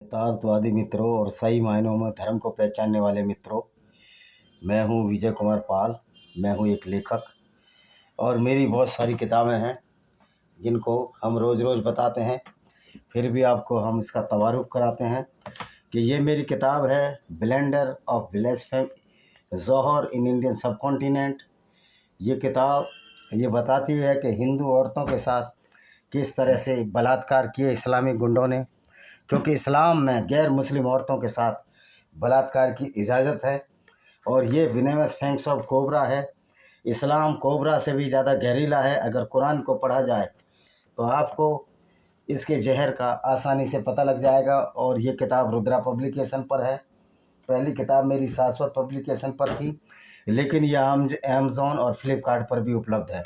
यथार्थवादी मित्रों और सही मायनों में धर्म को पहचानने वाले मित्रों, मैं हूं विजय कुमार पाल। मैं हूं एक लेखक और मेरी बहुत सारी किताबें हैं जिनको हम रोज़ रोज़ बताते हैं, फिर भी आपको हम इसका तवारुफ़ कराते हैं कि ये मेरी किताब है ब्लेंडर ऑफ ब्लास्फेमी ज़ोहर इन इंडियन सब कॉन्टिनेंट। ये किताब ये बताती है कि हिंदू औरतों के साथ किस तरह से बलात्कार किए इस्लामी गुंडों ने, क्योंकि इस्लाम में गैर मुस्लिम औरतों के साथ बलात्कार की इजाज़त है और ये विनेमस फैंक्स ऑफ कोबरा है। इस्लाम कोबरा से भी ज़्यादा जहरीला है। अगर कुरान को पढ़ा जाए तो आपको इसके जहर का आसानी से पता लग जाएगा। और ये किताब रुद्रा पब्लिकेशन पर है। पहली किताब मेरी शाश्वत पब्लिकेशन पर थी, लेकिन यह अमेज़ॉन और फ्लिपकार्ट पर भी उपलब्ध है।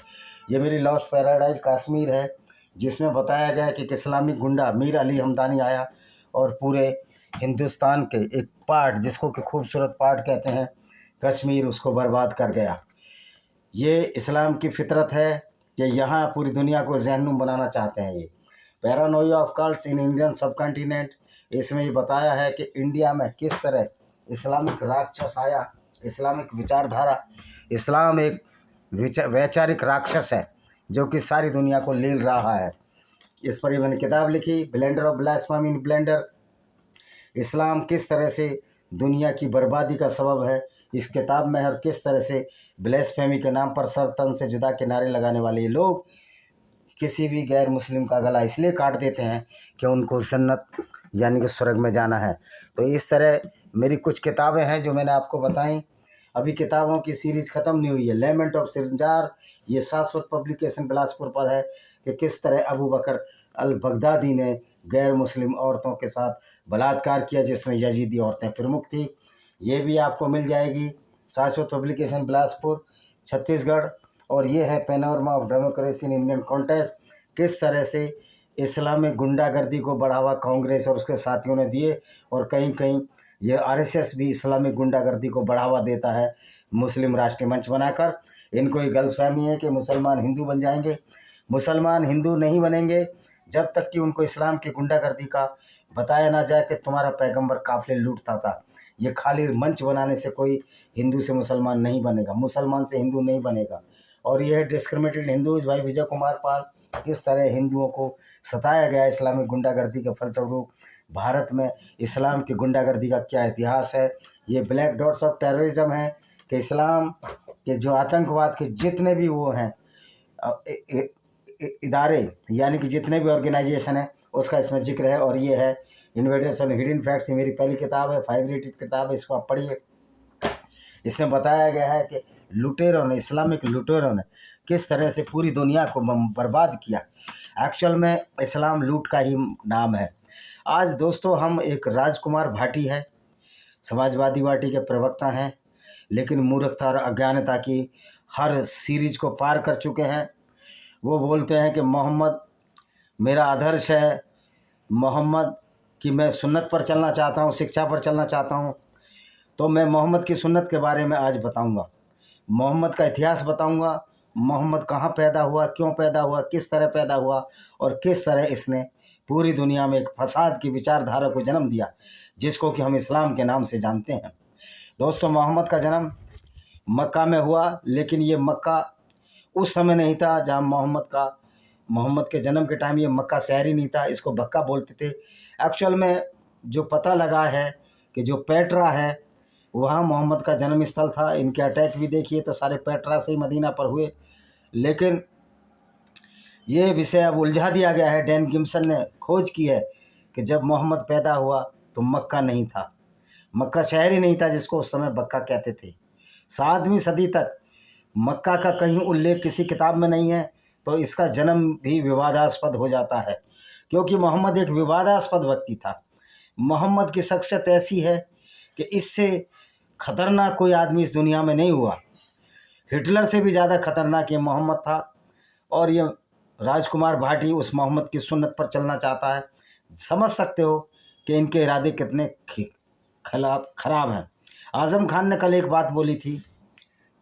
ये मेरी लॉस्ट पैराडाइज कश्मीर है, जिसमें बताया गया कि इस्लामिक गुंडा मीर अली हमदानी आया और पूरे हिंदुस्तान के एक पार्ट, जिसको कि खूबसूरत पार्ट कहते हैं, कश्मीर, उसको बर्बाद कर गया। ये इस्लाम की फितरत है कि यहाँ पूरी दुनिया को जहन्नुम बनाना चाहते हैं। ये Paranoia of cults in Indian सब कॉन्टिनेंट, इसमें ये बताया है कि इंडिया में किस तरह इस्लामिक राक्षस आया, इस्लामिक विचारधारा। इस्लाम एक वैचारिक राक्षस है जो कि सारी दुनिया को लील रहा है। इस पर मैंने किताब लिखी, blender of blasphemy in blender. इस्लाम किस तरह से दुनिया की बर्बादी का सबब है इस किताब में है, और किस तरह से ब्लास्फेमी के नाम पर सर तन से जुदा के नारे लगाने वाले लोग किसी भी गैर मुस्लिम का गला इसलिए काट देते हैं कि उनको जन्नत यानी कि स्वर्ग में जाना है। तो इस तरह मेरी कुछ किताबें हैं जो मैंने आपको बताई। अभी किताबों की सीरीज़ ख़त्म नहीं हुई है। लेमेंट ऑफ सिंजार, ये शाश्वत पब्लिकेशन बिलासपुर पर है कि किस तरह अबू बकर अल बगदादी ने गैर मुस्लिम औरतों के साथ बलात्कार किया, जिसमें यजीदी औरतें प्रमुख थी। ये भी आपको मिल जाएगी शाश्वत पब्लिकेशन बिलासपुर छत्तीसगढ़। और ये है panorama of democracy in Indian context, किस तरह से इस्लामिक गुंडागर्दी को बढ़ावा कांग्रेस और उसके साथियों ने दिए, और कहीं कहीं ये आरएसएस भी इस्लामिक गुंडागर्दी को बढ़ावा देता है मुस्लिम राष्ट्रीय मंच बनाकर। इनको ये गलतफहमी है कि मुसलमान हिंदू बन जाएंगे। मुसलमान हिंदू नहीं बनेंगे जब तक कि उनको इस्लाम की गुंडागर्दी का बताया ना जाए कि तुम्हारा पैगंबर काफिले लूटता था। ये खाली मंच बनाने से कोई हिंदू से मुसलमान नहीं बनेगा, मुसलमान से हिंदू नहीं बनेगा। और ये है डिस्क्रिमिनेटेड हिंदूज भाई विजय कुमार पाल, किस तरह हिंदुओं को सताया गया इस्लामिक गुंडागर्दी के फलस्वरूप। भारत में इस्लाम की गुंडागर्दी का क्या इतिहास है। ये ब्लैक डॉट्स ऑफ टेररिज्म है कि इस्लाम के जो आतंकवाद के जितने भी वो हैं इदारे, यानी कि जितने भी ऑर्गेनाइजेशन है, उसका इसमें जिक्र है। और ये है इन्वेडर्स एंड हिडन फैक्ट्स, मेरी पहली किताब है, 5 रेटेड किताब है, इसको आप पढ़िए। इसमें बताया गया है कि लुटेरों ने, इस्लामिक लुटेरों ने किस तरह से पूरी दुनिया को बर्बाद किया। एक्चुअल में इस्लाम लूट का ही नाम है। आज दोस्तों हम एक राजकुमार भाटी है, समाजवादी पार्टी के प्रवक्ता हैं, लेकिन मूर्खता और अज्ञानता की हर सीरीज को पार कर चुके हैं। वो बोलते हैं कि मोहम्मद मेरा आदर्श है, मोहम्मद की मैं सुन्नत पर चलना चाहता हूँ, शिक्षा पर चलना चाहता हूँ। तो मैं मोहम्मद की सुन्नत के बारे में आज बताऊँगा, मोहम्मद का इतिहास बताऊँगा, मोहम्मद कहाँ पैदा हुआ, क्यों पैदा हुआ, किस तरह पैदा हुआ, और किस तरह इसने पूरी दुनिया में एक फसाद की विचारधारा को जन्म दिया, जिसको कि हम इस्लाम के नाम से जानते हैं। दोस्तों, मोहम्मद का जन्म मक्का में हुआ, लेकिन ये मक्का उस समय नहीं था जहाँ मोहम्मद के जन्म के टाइम ये मक्का शहर ही नहीं था, इसको बक्का बोलते थे। एक्चुअल में जो पता लगा है कि जो पेट्रा है वहाँ मोहम्मद का जन्म स्थल था। इनके अटैक भी देखिए तो सारे पेट्रा से ही मदीना पर हुए, लेकिन ये विषय अब उलझा दिया गया है। डैन गिम्सन ने खोज की है कि जब मोहम्मद पैदा हुआ तो मक्का नहीं था, मक्का शहर ही नहीं था, जिसको उस समय बक्का कहते थे। 7वीं सदी तक मक्का का कहीं उल्लेख किसी किताब में नहीं है, तो इसका जन्म भी विवादास्पद हो जाता है, क्योंकि मोहम्मद एक विवादास्पद व्यक्ति था। मोहम्मद की शख्सियत ऐसी है कि इससे खतरनाक कोई आदमी इस दुनिया में नहीं हुआ। हिटलर से भी ज़्यादा खतरनाक ये मोहम्मद था। और ये राजकुमार भाटी उस मोहम्मद की सुन्नत पर चलना चाहता है। समझ सकते हो कि इनके इरादे कितने खराब हैं। आज़म खान ने कल एक बात बोली थी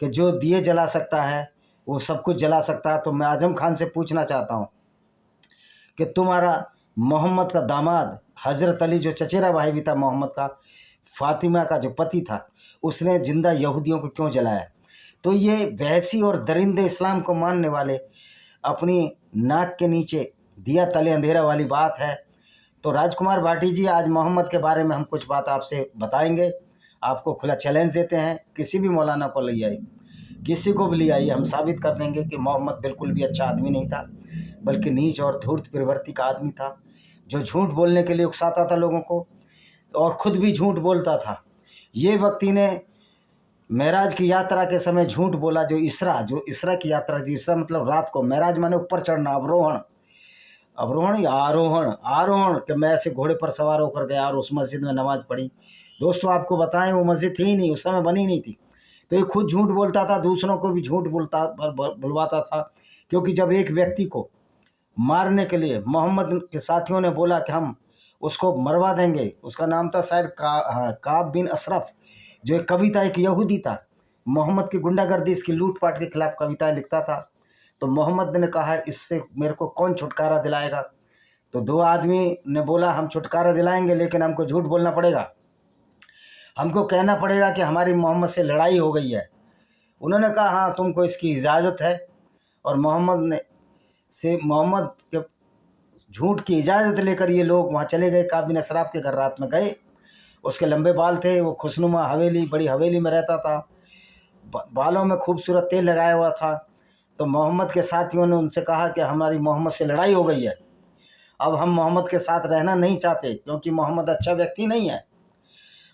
कि जो दिए जला सकता है वो सब कुछ जला सकता है। तो मैं आज़म खान से पूछना चाहता हूँ कि तुम्हारा मोहम्मद का दामाद हज़रत अली जो चचेरा भाई भी था मोहम्मद का, फातिमा का जो पति था, उसने जिंदा यहूदियों को क्यों जलाया। तो ये बहसी और दरिंदे इस्लाम को मानने वाले अपनी नाक के नीचे दिया तले अंधेरा वाली बात है। तो राजकुमार भाटी जी, आज मोहम्मद के बारे में हम कुछ बात आपसे बताएंगे। आपको खुला चैलेंज देते हैं, किसी भी मौलाना को ले आइए, किसी को भी ले आइए, हम साबित कर देंगे कि मोहम्मद बिल्कुल भी अच्छा आदमी नहीं था, बल्कि नीच और धूर्त प्रवृत्ति का आदमी था, जो झूठ बोलने के लिए उकसाता था लोगों को और खुद भी झूठ बोलता था। ये व्यक्ति ने मेराज की यात्रा के समय झूठ बोला। जो इसरा की यात्रा, जो इसरा मतलब रात को, मेराज माने ऊपर चढ़ना, अवरोहण या आरोहण कि मैं ऐसे घोड़े पर सवार होकर गया और उस मस्जिद में नमाज पढ़ी। दोस्तों आपको बताएं, वो मस्जिद थी ही नहीं, उस समय बनी नहीं थी। तो ये खुद झूठ बोलता था, दूसरों को भी झूठ बुलवाता था। क्योंकि जब एक व्यक्ति को मारने के लिए मोहम्मद के साथियों ने बोला कि हम उसको मरवा देंगे, उसका नाम था शायद काब बिन अशरफ, जो एक कविता, एक यहूदी था, मोहम्मद की गुंडागर्दी, इसकी लूटपाट के खिलाफ कविताएं लिखता था। तो मोहम्मद ने कहा इससे मेरे को कौन छुटकारा दिलाएगा। तो दो आदमी ने बोला हम छुटकारा दिलाएंगे, लेकिन हमको झूठ बोलना पड़ेगा, हमको कहना पड़ेगा कि हमारी मोहम्मद से लड़ाई हो गई है। उन्होंने कहा हाँ तुमको इसकी इजाज़त है। और मोहम्मद के झूठ की इजाज़त लेकर ये लोग वहाँ चले गए। काब बिन अशरफ के घर रात में गए। उसके लंबे बाल थे, वो खुशनुमा हवेली, बड़ी हवेली में रहता था, बालों में खूबसूरत तेल लगाया हुआ था। तो मोहम्मद के साथियों ने उनसे कहा कि हमारी मोहम्मद से लड़ाई हो गई है, अब हम मोहम्मद के साथ रहना नहीं चाहते, क्योंकि मोहम्मद अच्छा व्यक्ति नहीं है।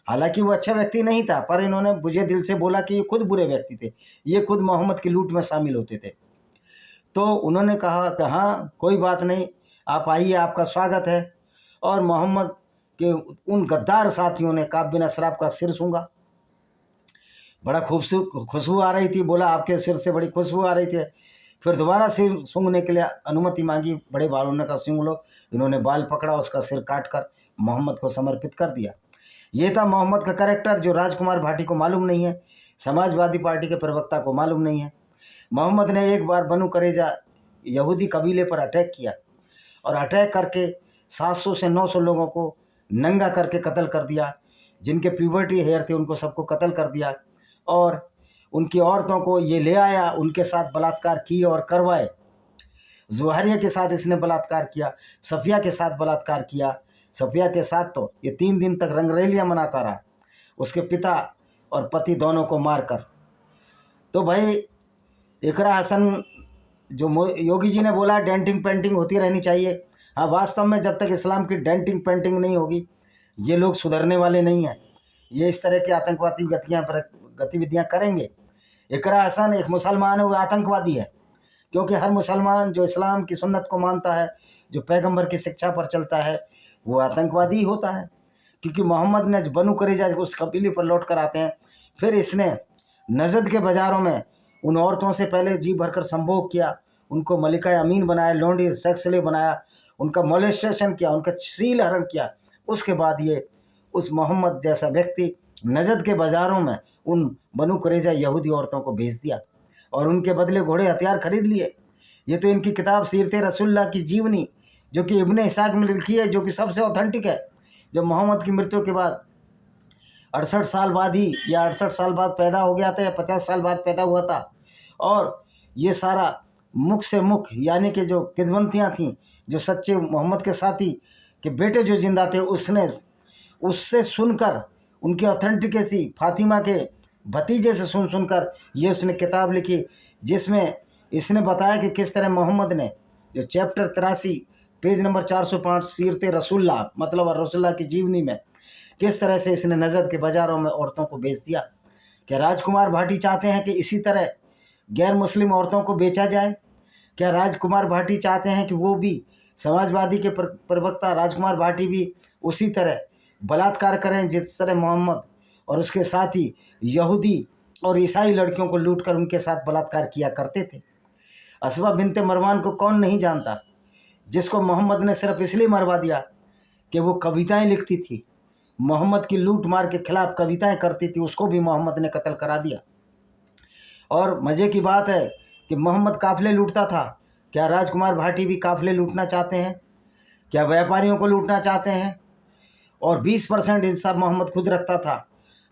हालांकि वो अच्छा व्यक्ति नहीं था, पर इन्होंने बुझे दिल से बोला कि ये खुद बुरे व्यक्ति थे, ये खुद मोहम्मद की लूट में शामिल होते थे। तो उन्होंने कहा कि हाँ कोई बात नहीं, आप आइए, आपका स्वागत है। और मोहम्मद के उन गद्दार साथियों ने काब बिन अशरफ का सिर सूंघा। बड़ा खूबसूरत खुशबू आ रही थी, बोला आपके सिर से बड़ी खुशबू आ रही थी। फिर दोबारा सिर सूंघने के लिए अनुमति मांगी, बड़े बालों ने कहा सूंघ लो। इन्होंने बाल पकड़ा, उसका सिर काट कर मोहम्मद को समर्पित कर दिया। ये था मोहम्मद का कैरेक्टर, जो राजकुमार भाटी को मालूम नहीं है, समाजवादी पार्टी के प्रवक्ता को मालूम नहीं है। मोहम्मद ने एक बार बनु करेजा यहूदी कबीले पर अटैक किया और अटैक करके 700 से 900 लोगों को नंगा करके कत्ल कर दिया। जिनके प्यूबर्टी हेयर थे उनको सबको कत्ल कर दिया और उनकी औरतों को ये ले आया, उनके साथ बलात्कार किए और करवाए। जुहारिया के साथ इसने बलात्कार किया, सफिया के साथ बलात्कार किया। सफिया के साथ तो ये 3 दिन तक रंगरेलियाँ मनाता रहा, उसके पिता और पति दोनों को मारकर। तो भाई इकरा हसन, जो योगी जी ने बोला डेंटिंग पेंटिंग होती रहनी चाहिए, हाँ वास्तव में जब तक इस्लाम की डेंटिंग पेंटिंग नहीं होगी ये लोग सुधरने वाले नहीं हैं। ये इस तरह की आतंकवादी गतिविधियाँ करेंगे। इकरा हसन एक मुसलमान है, वो आतंकवादी है, क्योंकि हर मुसलमान जो इस्लाम की सुन्नत को मानता है, जो पैगंबर की शिक्षा पर चलता है, वो आतंकवादी ही होता है। क्योंकि मोहम्मद ने बनु करेजा उस कबीले पर लौट कर आते हैं, फिर इसने नजद के बाज़ारों में उन औरतों से पहले जी भरकर संभोग किया, उनको मलिका अमीन बनाया, लौंडी सेक्स स्लेव बनाया, उनका मोलेस्टेशन किया, उनका शील हरण किया। उसके बाद ये उस मोहम्मद जैसा व्यक्ति नजद के बाज़ारों में उन बनु कुरैज़ा यहूदी औरतों को भेज दिया और उनके बदले घोड़े हथियार खरीद लिए। ये तो इनकी किताब सीरत रसूलुल्लाह की जीवनी, जो कि इब्ने इसाक में लिखी है, जो कि सबसे ऑथेंटिक है। जब मोहम्मद की मृत्यु के बाद 68 साल बाद ही, या 68 साल बाद पैदा हो गया था, या 50 साल बाद पैदा हुआ था। और ये सारा मुख से मुख, यानी कि जो किदवंतियाँ थीं, जो सच्चे मोहम्मद के साथी के बेटे जो जिंदा थे, उससे सुनकर, उनकी ऑथेंटिकेसी फातिमा के भतीजे से सुनकर ये उसने किताब लिखी, जिसमें इसने बताया कि किस तरह मोहम्मद ने, जो चैप्टर 83 पेज नंबर 405 सीरत रसूलुल्लाह मतलब रसूलुल्लाह की जीवनी में, किस तरह से इसने नजद के बाज़ारों में औरतों को बेच दिया। क्या राजकुमार भाटी चाहते हैं कि इसी तरह गैर मुस्लिम औरतों को बेचा जाए? क्या राजकुमार भाटी चाहते हैं कि वो भी, समाजवादी के प्रवक्ता राजकुमार भाटी भी उसी तरह बलात्कार करें जिस तरह मोहम्मद और उसके साथी यहूदी और ईसाई लड़कियों को लूटकर उनके साथ बलात्कार किया करते थे? असमा बिनते मरवान को कौन नहीं जानता, जिसको मोहम्मद ने सिर्फ इसलिए मरवा दिया कि वो कविताएं लिखती थी, मोहम्मद की लूट मार के खिलाफ कविताएं करती थी, उसको भी मोहम्मद ने कत्ल करा दिया। और मज़े की बात है कि मोहम्मद काफ़िले लूटता था। क्या राजकुमार भाटी भी काफ़िले लूटना चाहते हैं? क्या व्यापारियों को लूटना चाहते हैं? और 20% हिस्सा मोहम्मद खुद रखता था।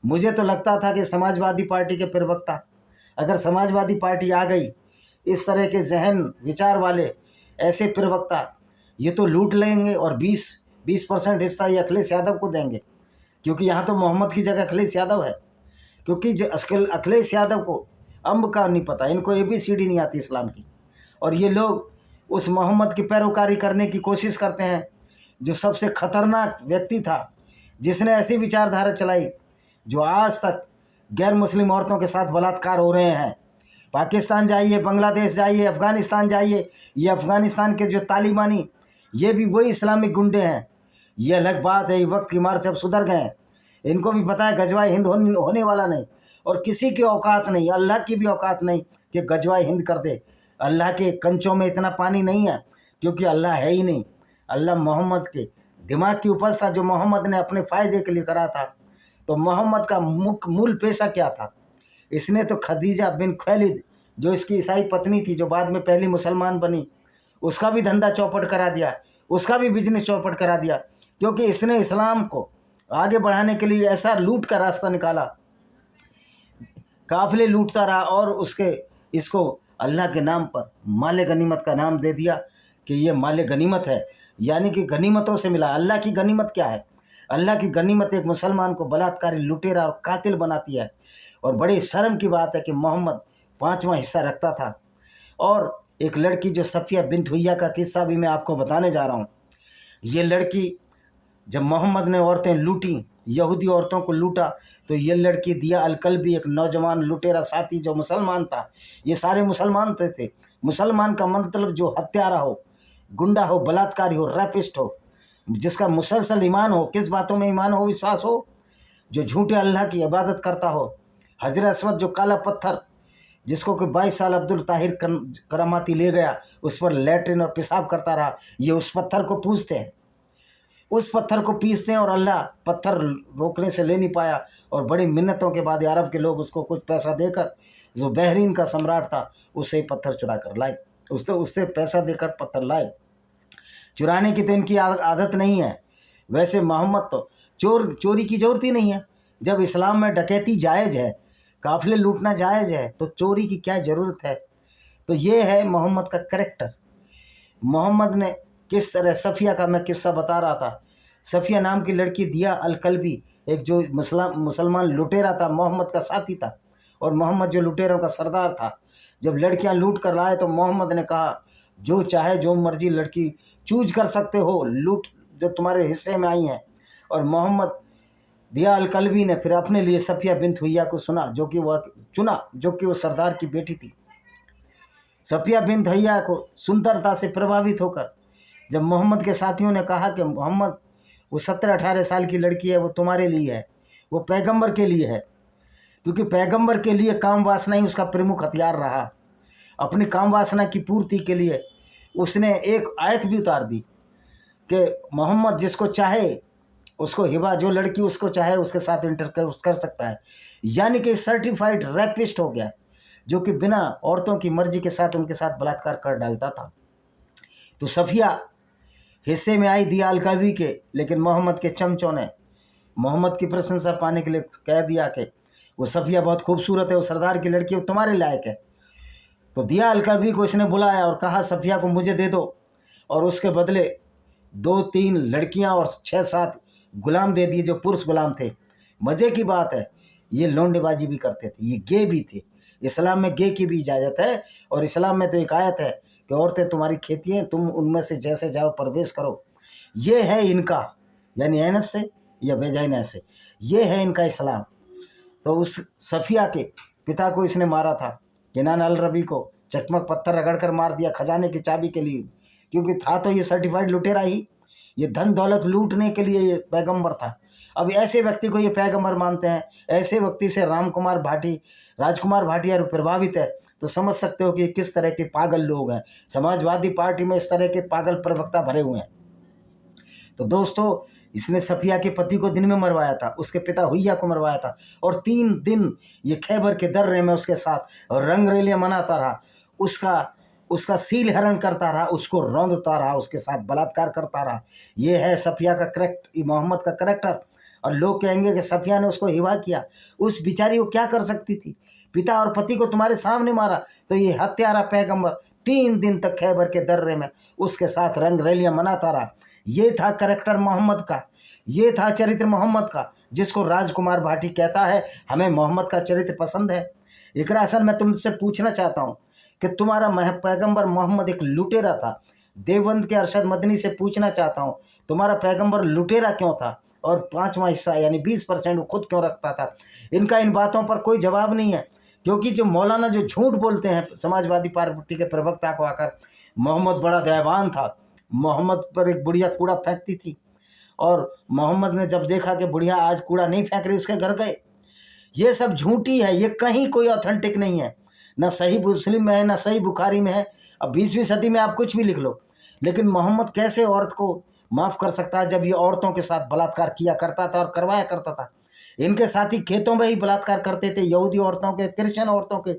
मुझे तो लगता था कि समाजवादी पार्टी के प्रवक्ता, अगर समाजवादी पार्टी आ गई, इस तरह के जहन विचार वाले ऐसे प्रवक्ता, ये तो लूट लेंगे और 20% हिस्सा ये अखिलेश यादव को देंगे, क्योंकि यहाँ तो मोहम्मद की जगह अखिलेश यादव है। क्योंकि जो अखिलेश यादव को अम्ब का नहीं पता, इनको ABCD नहीं आती इस्लाम की, और ये लोग उस मोहम्मद की पैरोकारी करने की कोशिश करते हैं, जो सबसे खतरनाक व्यक्ति था, जिसने ऐसी विचारधारा चलाई जो आज तक गैर मुस्लिम औरतों के साथ बलात्कार हो रहे हैं। पाकिस्तान जाइए, बांग्लादेश जाइए, अफ़गानिस्तान जाइए, ये अफ़गानिस्तान के जो तालिबानी, ये भी वही इस्लामिक गुंडे हैं। ये अलग बात है, ये वक्त की मार से अब सुधर गए हैं। इनको भी पता है गजवाए हिंद होने वाला नहीं, और किसी की औकात नहीं, अल्लाह की भी औकात नहीं कि गजवाए हिंद कर दे। अल्लाह के कंचों में इतना पानी नहीं है, क्योंकि अल्लाह है ही नहीं। अल्लाह मोहम्मद के दिमाग की उपज था, जो मोहम्मद ने अपने फ़ायदे के लिए करा था। तो मोहम्मद का मूल पेशा क्या था? इसने तो खदीजा बिन खैलिद, जो इसकी ईसाई पत्नी थी, जो बाद में पहली मुसलमान बनी, उसका भी धंधा चौपट करा दिया, उसका भी बिजनेस चौपट करा दिया, क्योंकि इसने इस्लाम को आगे बढ़ाने के लिए ऐसा लूट का रास्ता निकाला, काफिले लूटता रहा, और इसको अल्लाह के नाम पर माले गनीमत का नाम दे दिया कि ये माले गनीमत है, यानी कि गनीमतों से मिला। अल्लाह की गनीमत क्या है? अल्लाह की गनीमत एक मुसलमान को बलात्कारी, लुटेरा और कातिल बनाती है। और बड़ी शर्म की बात है कि मोहम्मद 5वां हिस्सा रखता था। और एक लड़की जो सफिया बिन्त हुय्या का किस्सा भी मैं आपको बताने जा रहा हूँ। ये लड़की, जब मोहम्मद ने औरतें लूटी, यहूदी औरतों को लूटा, तो ये लड़की दिया अल-कल्बी, एक नौजवान लुटेरा साथी जो मुसलमान था, ये सारे मुसलमान थे। मुसलमान का मतलब जो हत्यारा हो, गुंडा हो, बलात्कारी हो, रैपिस्ट हो, जिसका मुसलसल ईमान हो, किस बातों में ईमान हो, विश्वास हो, जो झूठे अल्लाह की इबादत करता हो। हजर अस्वद, जो काला पत्थर, जिसको कि 22 साल अब्दुल ताहिर करामाती ले गया, उस पर लैट्रिन और पेशाब करता रहा, ये उस पत्थर को पूजते हैं, उस पत्थर को पीसते हैं, और अल्लाह पत्थर रोकने से ले नहीं पाया, और बड़ी मिन्नतों के बाद अरब के लोग उसको कुछ पैसा देकर, जो बहरीन का सम्राट था, उससे पत्थर चुरा कर लाए, उससे पैसा देकर पत्थर लाए। चुराने की तो इनकी आदत नहीं है। वैसे मोहम्मद तो चोरी की ज़रूरत ही नहीं है। जब इस्लाम में डकैती जायज़ है, काफिले लूटना जायज़ है, तो चोरी की क्या ज़रूरत है? तो ये है मोहम्मद का करैक्टर। मोहम्मद ने किस तरह, सफ़िया का मैं किस्सा बता रहा था, सफ़िया नाम की लड़की दिया अल-कल्बी, एक जो मुसलमान लुटेरा था, मोहम्मद का साथी था, और मोहम्मद जो लुटेरों का सरदार था। जब लड़कियां लूट कर लाए तो मोहम्मद ने कहा, जो चाहे जो मर्जी लड़की चूज कर सकते हो, लूट जो तुम्हारे हिस्से में आई हैं। और मोहम्मद दिया अल-कल्बी ने फिर अपने लिए सफिया बिन्त हुय्या को चुना, जो कि वो सरदार की बेटी थी। सफिया बिन्त हुय्या को सुंदरता से प्रभावित होकर जब मोहम्मद के साथियों ने कहा कि मोहम्मद, वो 17-18 साल की लड़की है, वो तुम्हारे लिए है, वो पैगंबर के लिए है, क्योंकि पैगंबर के लिए काम वासना ही उसका प्रमुख हथियार रहा। अपनी काम वासना की पूर्ति के लिए उसने एक आयत भी उतार दी कि मोहम्मद जिसको चाहे उसको हिबा, जो लड़की उसको चाहे उसके साथ इंटरकोर्स कर सकता है। यानी कि सर्टिफाइड रैपिस्ट हो गया, जो कि बिना औरतों की मर्जी के साथ उनके साथ बलात्कार कर डालता था। तो सफिया हिस्से में आई दिया अल-कल्बी के, लेकिन मोहम्मद के चमचों ने मोहम्मद की प्रशंसा पाने के लिए कह दिया कि वो सफिया बहुत खूबसूरत है, वो सरदार की लड़की, वो तुम्हारे लायक है। तो दिया अल-कल्बी को इसने बुलाया और कहा, सफिया को मुझे दे दो, और उसके बदले 2-3 लड़कियां और 6-7 गुलाम दे दिए, जो पुरुष गुलाम थे। मज़े की बात है, ये लौंडेबाजी भी करते थे, ये गे भी थे। इस्लाम में गे की भी इजाज़त है, और इस्लाम में तो एक आयत है कि औरतें तुम्हारी खेती हैं, तुम उनमें से जैसे जाओ प्रवेश करो। ये है इनका, यानी एनस से या वेजाइना से, ये है इनका इस्लाम। तो उस सफिया के पिता को इसने मारा था, केनान अल-रबी को चकमक पत्थर रगड़ कर मार दिया खजाने की चाबी के लिए, क्योंकि था तो ये सर्टिफाइड लुटेरा ही, ये धन दौलत लूटने के लिए ये पैगंबर था। अब ऐसे व्यक्ति को ये पैगंबर मानते हैं, ऐसे व्यक्ति से राजकुमार भाटिया प्रभावित है, तो समझ सकते हो कि किस तरह के पागल लोग हैं। समाजवादी पार्टी में इस तरह के पागल प्रवक्ता भरे हुए हैं। तो दोस्तों, इसने सफिया के पति को दिन में मरवाया था, उसके पिता हुय्या को मरवाया था, और 3 दिन ये खैबर के दर्रे में उसके साथ रंगरेलियां मनाता रहा। उसका उसका सील हरण करता रहा, उसको रौंदता रहा, उसके साथ बलात्कार करता रहा। ये है सफिया का करेक्ट, मोहम्मद का करेक्टर। और लोग कहेंगे कि सफिया ने उसको हिवा किया। उस बिचारी को क्या कर सकती थी? पिता और पति को तुम्हारे सामने मारा। तो ये हत्यारा पैगंबर 3 दिन तक खैबर के दर्रे में उसके साथ रंग रैलियां मनाता रहा। ये था करेक्टर मोहम्मद का, ये था चरित्र मोहम्मद का, जिसको राजकुमार भाटी कहता है हमें मोहम्मद का चरित्र पसंद है। इकरा हसन, मैं तुमसे पूछना चाहता हूँ कि तुम्हारा पैगंबर मोहम्मद एक लुटेरा था। देवबंद के अरशद मदनी से पूछना चाहता हूँ, तुम्हारा पैगंबर लुटेरा क्यों था और 5वां हिस्सा यानी 20% वो खुद क्यों रखता था? इनका इन बातों पर कोई जवाब नहीं है, क्योंकि जो मौलाना जो झूठ बोलते हैं समाजवादी पार्टी के प्रवक्ता को आकर, मोहम्मद बड़ा दयावान था, मोहम्मद पर एक बुढ़िया कूड़ा फेंकती थी और मोहम्मद ने जब देखा कि बुढ़िया आज कूड़ा नहीं फेंक रही, उसके घर गए। ये सब झूठी है, ये कहीं कोई ऑथेंटिक नहीं है, ना सही मुस्लिम में है ना सही बुखारी में है। अब 20वीं सदी में आप कुछ भी लिख लो, लेकिन मोहम्मद कैसे औरत को माफ़ कर सकता है जब ये औरतों के साथ बलात्कार किया करता था और करवाया करता था। इनके साथी खेतों में ही बलात्कार करते थे, यहूदी औरतों के, क्रिश्चियन औरतों के।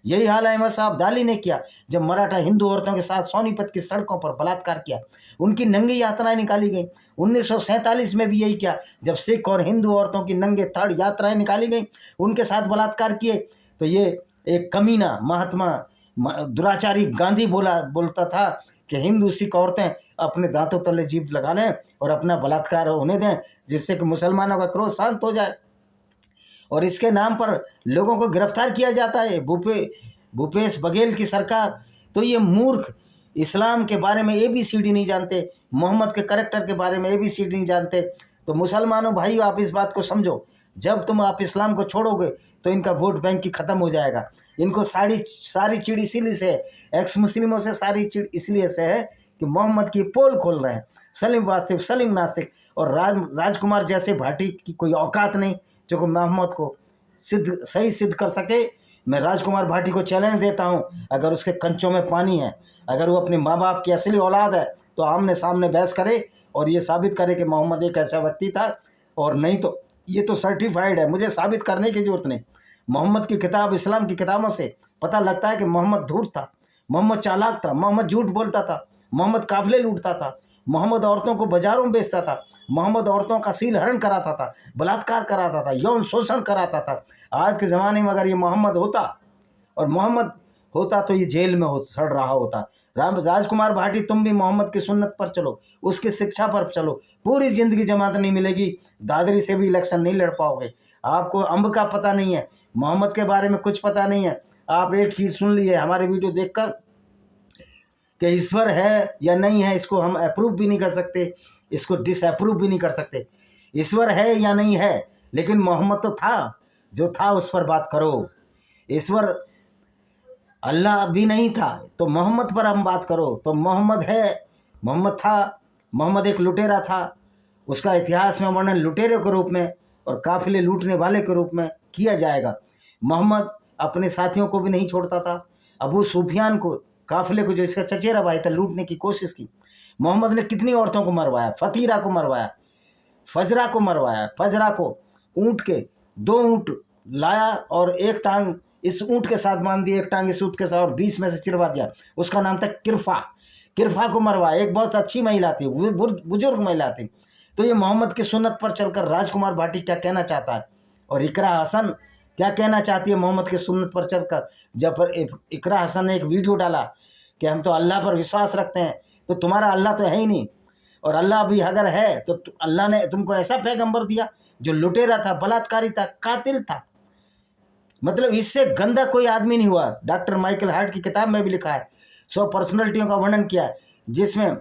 यही हाल अहमद साहब दाली ने किया जब मराठा हिंदू औरतों के साथ सोनीपत की सड़कों पर बलात्कार किया। उनकी नंगी यात्राएं निकाली गई। 1947 में भी यही किया जब सिख और हिंदू औरतों की नंगे थड़ यात्राएं निकाली गई, उनके साथ बलात्कार किए। तो ये एक कमीना महात्मा दुराचारी गांधी बोलता था कि हिंदू सिख औरतें अपने दांतों तले जीभ लगा लें और अपना बलात्कार होने दें, जिससे कि मुसलमानों का क्रोध शांत हो जाए। और इसके नाम पर लोगों को गिरफ्तार किया जाता है। भूपेश बघेल की सरकार, तो ये मूर्ख इस्लाम के बारे में ABCD नहीं जानते, मोहम्मद के करैक्टर के बारे में ABCD नहीं जानते। तो मुसलमानों भाई, आप इस बात को समझो, जब तुम आप इस्लाम को छोड़ोगे तो इनका वोट बैंक की ख़त्म हो जाएगा। इनको सारी चिड़ इसीलिए से, एक्स मुस्लिमों से सारी चिड़ इसलिए से है कि मोहम्मद की पोल खोल रहे हैं। सलीम वास्तिफ, सलीम नास्तिक और राजकुमार जैसे भाटी की कोई औकात नहीं जो मोहम्मद को सही सिद्ध कर सके। मैं राजकुमार भाटी को चैलेंज देता हूं, अगर उसके कंचों में पानी है, अगर वो अपने माँ बाप की असली औलाद है, तो आमने सामने बहस करे और ये साबित करे कि मोहम्मद एक ऐसा व्यक्ति था। और नहीं तो ये तो सर्टिफाइड है, मुझे साबित करने की जरूरत नहीं। मोहम्मद की किताब, इस्लाम की किताबों से पता लगता है कि मोहम्मद धूर्त था, मोहम्मद चालाक था, मोहम्मद झूठ बोलता था, मोहम्मद काफिले लूटता था, मोहम्मद औरतों को बाजारों में बेचता था, मोहम्मद औरतों का सील हरण कराता था, बलात्कार कराता था, यौन शोषण कराता था। आज के ज़माने में अगर ये मोहम्मद होता तो ये जेल में सड़ रहा होता। राजकुमार भाटी, तुम भी मोहम्मद की सुन्नत पर चलो, उसकी शिक्षा पर चलो, पूरी ज़िंदगी जमात नहीं मिलेगी, दादरी से भी इलेक्शन नहीं लड़ पाओगे। आपको अम्ब का पता नहीं है, मोहम्मद के बारे में कुछ पता नहीं है। आप एक चीज़ सुन ली है हमारे वीडियो देखकर कि ईश्वर है या नहीं है, इसको हम अप्रूव भी नहीं कर सकते, इसको डिसअप्रूव भी नहीं कर सकते। ईश्वर है या नहीं है, लेकिन मोहम्मद तो था, जो था उस पर बात करो। ईश्वर अल्लाह भी नहीं था तो मोहम्मद पर हम बात करो। तो मोहम्मद है, मोहम्मद था, मोहम्मद एक लुटेरा था, उसका इतिहास में वर्णन लुटेरे के रूप में और काफिले लूटने वाले के रूप में किया जाएगा। मोहम्मद अपने साथियों को भी नहीं छोड़ता था। अबू सुफियान को, काफिले को, जो इसका चचेरा भाई था, लूटने की कोशिश की। मोहम्मद ने कितनी औरतों को मरवाया, फतीरा को मरवाया, फजरा को मरवाया। फजरा को ऊँट के 2 ऊँट लाया और एक टांग इस ऊँट के साथ बांध दी, एक टांग इस ऊँट के साथ और 20 में से चिरवा दिया। उसका नाम था किरफा। किरफा को मरवाया, एक बहुत अच्छी महिला थी, बुजुर्ग महिला थी। तो ये मोहम्मद की सुन्नत पर चलकर राजकुमार भाटी क्या कहना चाहता है और इकरा हसन क्या कहना चाहती है मोहम्मद की सुन्नत पर चलकर। जब इकरा हसन ने एक वीडियो डाला कि हम तो अल्लाह पर विश्वास रखते हैं, तो तुम्हारा अल्लाह तो है ही नहीं, और अल्लाह भी अगर है तो अल्लाह ने तुमको ऐसा पैगंबर दिया जो लुटेरा था, बलात्कारी था, कातिल था। मतलब इससे गंदा कोई आदमी नहीं हुआ। डॉक्टर माइकल हार्ट की किताब में भी लिखा है, 100 पर्सनैलिटियों का वर्णन किया है, जिसमें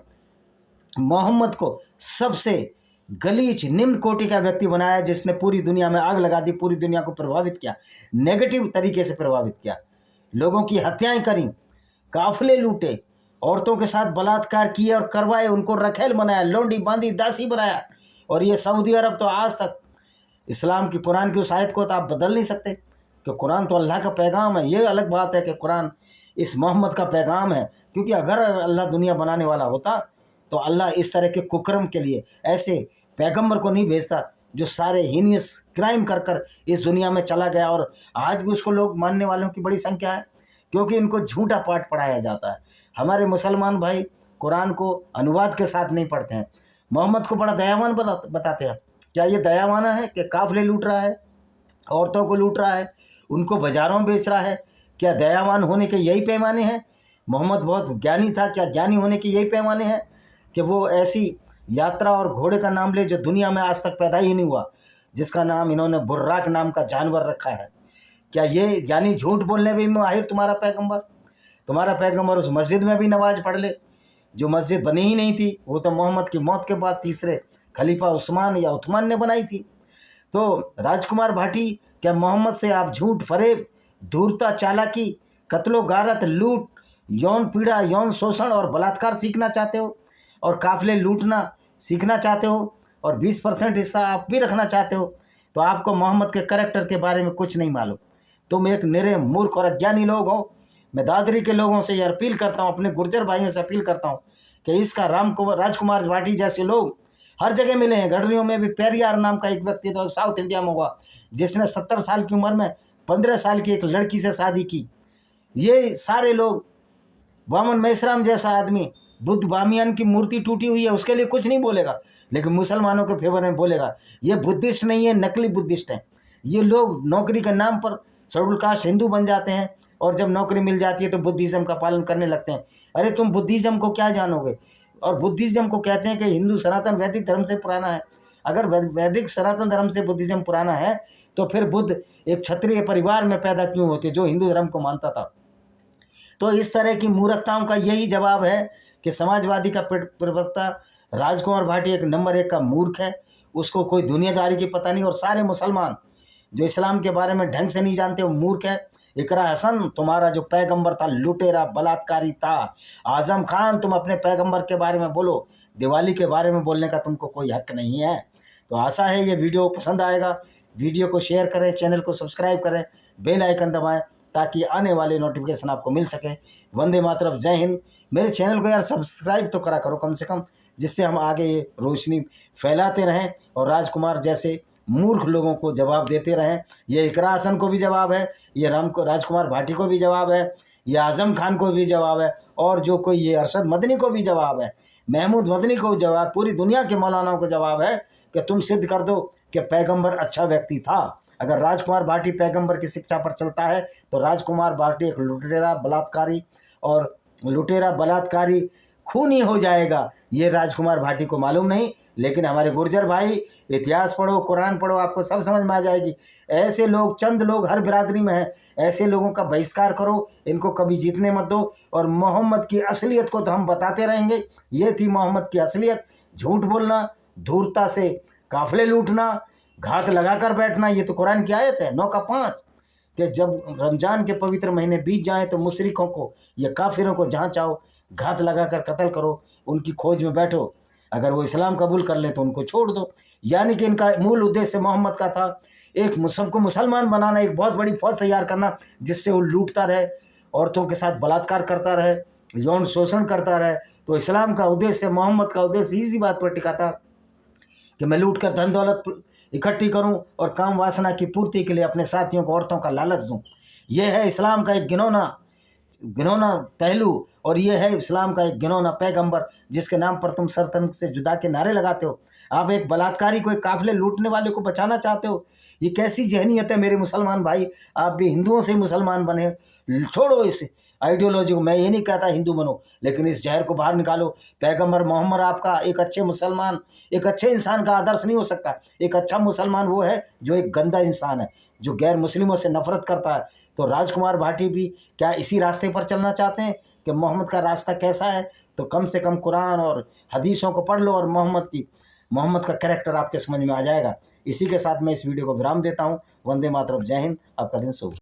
मोहम्मद को सबसे गलीच निम्न कोटि का व्यक्ति बनाया, जिसने पूरी दुनिया में आग लगा दी, पूरी दुनिया को प्रभावित किया, नेगेटिव तरीके से प्रभावित किया, लोगों की हत्याएं करी, काफिले लूटे, औरतों के साथ बलात्कार किए और करवाए, उनको रखेल बनाया, लोंडी बांधी दासी बनाया। और ये सऊदी अरब तो आज तक इस्लाम की, कुरान की उस आयत को तो आप बदल नहीं सकते कि कुरान तो अल्लाह का पैगाम है। ये अलग बात है कि कुरान इस मोहम्मद का पैगाम है, क्योंकि अगर अल्लाह दुनिया बनाने वाला होता तो अल्लाह इस तरह के कुकर्म के लिए ऐसे पैगंबर को नहीं भेजता जो सारे हीनियस क्राइम कर कर इस दुनिया में चला गया और आज भी उसको लोग मानने वालों की बड़ी संख्या है। क्योंकि इनको झूठा पाठ पढ़ाया जाता है। हमारे मुसलमान भाई कुरान को अनुवाद के साथ नहीं पढ़ते हैं। मोहम्मद को बड़ा दयावान बताते हैं। क्या ये दयावाना है कि काफिले लूट रहा है, औरतों को लूट रहा है, उनको बाजारों में बेच रहा है? क्या दयावान होने के यही पैमाने हैं? मोहम्मद बहुत ज्ञानी था, क्या ज्ञानी होने के यही पैमाने हैं कि वो ऐसी यात्रा और घोड़े का नाम ले जो दुनिया में आज तक पैदा ही नहीं हुआ, जिसका नाम इन्होंने बुर्राक नाम का जानवर रखा है? क्या ये यानी झूठ बोलने में माहिर तुम्हारा पैगंबर उस मस्जिद में भी नमाज पढ़ ले जो मस्जिद बनी ही नहीं थी, वो तो मोहम्मद की मौत के बाद तीसरे खलीफा उस्मान या उस्मान ने बनाई थी। तो राजकुमार भाटी, क्या मोहम्मद से आप झूठ, फरेब, धूर्तता, चालाकी, कत्लो गारत, लूट, यौन पीड़ा, यौन शोषण और बलात्कार सीखना चाहते हो, और काफिले लूटना सीखना चाहते हो, और 20% हिस्सा आप भी रखना चाहते हो? तो आपको मोहम्मद के कैरेक्टर के बारे में कुछ नहीं मालूम। तुम एक निरे मूर्ख और अज्ञानी लोग हो। मैं दादरी के लोगों से यह अपील करता हूँ, अपने गुर्जर भाइयों से अपील करता हूँ कि इसका राजकुमार भाटी जैसे लोग हर जगह मिले हैं। गडरियों में भी पेरियार नाम का एक व्यक्ति था, साउथ इंडिया में हुआ, जिसने 70 साल की उम्र में 15 साल की एक लड़की से शादी की। ये सारे लोग, वामन मेश्राम जैसा आदमी, बुद्ध बामियान की मूर्ति टूटी हुई है उसके लिए कुछ नहीं बोलेगा, लेकिन मुसलमानों के फेवर में बोलेगा। ये बुद्धिस्ट नहीं है, नकली बुद्धिस्ट हैं। ये लोग नौकरी के नाम पर शेड्यूल कास्ट हिंदू बन जाते हैं, और जब नौकरी मिल जाती है तो बुद्धिज़्म का पालन करने लगते हैं। अरे तुम बुद्धिज़्म को क्या जानोगे? और बुद्धिज़्म को कहते हैं कि हिंदू सनातन वैदिक धर्म से पुराना है। अगर वैदिक सनातन धर्म से बुद्धिज़्म पुराना है तो फिर बुद्ध एक क्षत्रिय परिवार में पैदा क्यों होते जो हिंदू धर्म को मानता था? तो इस तरह की मूर्खताओं का यही जवाब है कि समाजवादी का प्रवक्ता राजकुमार भाटी एक नंबर 1 का मूर्ख है। उसको कोई दुनियादारी की पता नहीं, और सारे मुसलमान जो इस्लाम के बारे में ढंग से नहीं जानते वो मूर्ख है। इकरा हसन तुम्हारा जो पैगंबर था लुटेरा बलात्कारी था। आजम खान तुम अपने पैगंबर के बारे में बोलो, दिवाली के बारे में बोलने का तुमको कोई हक नहीं है। तो आशा है ये वीडियो पसंद आएगा। वीडियो को शेयर करें, चैनल को सब्सक्राइब करें, बेल आइकन दबाएं ताकि आने वाले नोटिफिकेशन आपको मिल सके। वंदे मातरम, जय हिंद। मेरे चैनल को यार सब्सक्राइब तो करा करो कम से कम, जिससे हम आगे ये रोशनी फैलाते रहें और राजकुमार जैसे मूर्ख लोगों को जवाब देते रहें। ये इकरा हसन को भी जवाब है, ये राजकुमार भाटी को भी जवाब है, ये आजम खान को भी जवाब है, और जो कोई ये अरशद मदनी को भी जवाब है, महमूद मदनी को जवाब, पूरी दुनिया के मौलानाओं को जवाब है कि तुम सिद्ध कर दो कि पैगंबर अच्छा व्यक्ति था। अगर राजकुमार भाटी पैगंबर की शिक्षा पर चलता है तो राजकुमार भाटी एक लुटेरा बलात्कारी खूनी हो जाएगा। ये राजकुमार भाटी को मालूम नहीं, लेकिन हमारे गुर्जर भाई इतिहास पढ़ो, कुरान पढ़ो, आपको सब समझ में आ जाएगी। ऐसे लोग, चंद लोग हर बिरादरी में हैं, ऐसे लोगों का बहिष्कार करो, इनको कभी जीतने मत दो। और मोहम्मद की असलियत को तो हम बताते रहेंगे। ये थी मोहम्मद की असलियत, झूठ बोलना, धूर्तता से काफिले लूटना, घात लगाकर बैठना। ये तो कुरान की आयत है 9 का 5 कि जब रमज़ान के पवित्र महीने बीत जाएं तो मुशरिकों को या काफिरों को जहाँ चाहो घात लगाकर कत्ल करो, उनकी खोज में बैठो। अगर वो इस्लाम कबूल कर ले तो उनको छोड़ दो। यानी कि इनका मूल उद्देश्य मोहम्मद का था एक सबको मुसलमान बनाना, एक बहुत बड़ी फौज तैयार करना जिससे वो लूटता रहे, औरतों के साथ बलात्कार करता रहे, यौन शोषण करता रहे। तो इस्लाम का उद्देश्य, मोहम्मद का उद्देश्य इसी बात पर टिका था कि मैं लूट कर धन दौलत इकट्ठी करूं और काम वासना की पूर्ति के लिए अपने साथियों को औरतों का लालच दूं। यह है इस्लाम का एक घिनौना पहलू, और ये है इस्लाम का एक घिनौना पैगंबर जिसके नाम पर तुम सरतन से जुदा के नारे लगाते हो। आप एक बलात्कारी को, एक काफिले लूटने वाले को बचाना चाहते हो। ये कैसी जहनीत है मेरे मुसलमान भाई? आप भी हिंदुओं से मुसलमान बने। छोड़ो इस आइडियोलॉजी को। मैं ये नहीं कहता हिंदू बनो, लेकिन इस जहर को बाहर निकालो। पैगंबर मोहम्मद आपका एक अच्छे मुसलमान, एक अच्छे इंसान का आदर्श नहीं हो सकता। एक अच्छा मुसलमान वो है जो एक गंदा इंसान है, जो गैर मुस्लिमों से नफरत करता है। तो राजकुमार भाटी भी क्या इसी रास्ते पर चलना चाहते हैं कि मोहम्मद का रास्ता कैसा है? तो कम से कम कुरान और हदीसों को पढ़ लो और मोहम्मद का कैरेक्टर आपके समझ में आ जाएगा। इसी के साथ मैं इस वीडियो को विराम देता हूँ। वंदे मातरम, जय हिंद। आपका दिन शुभ।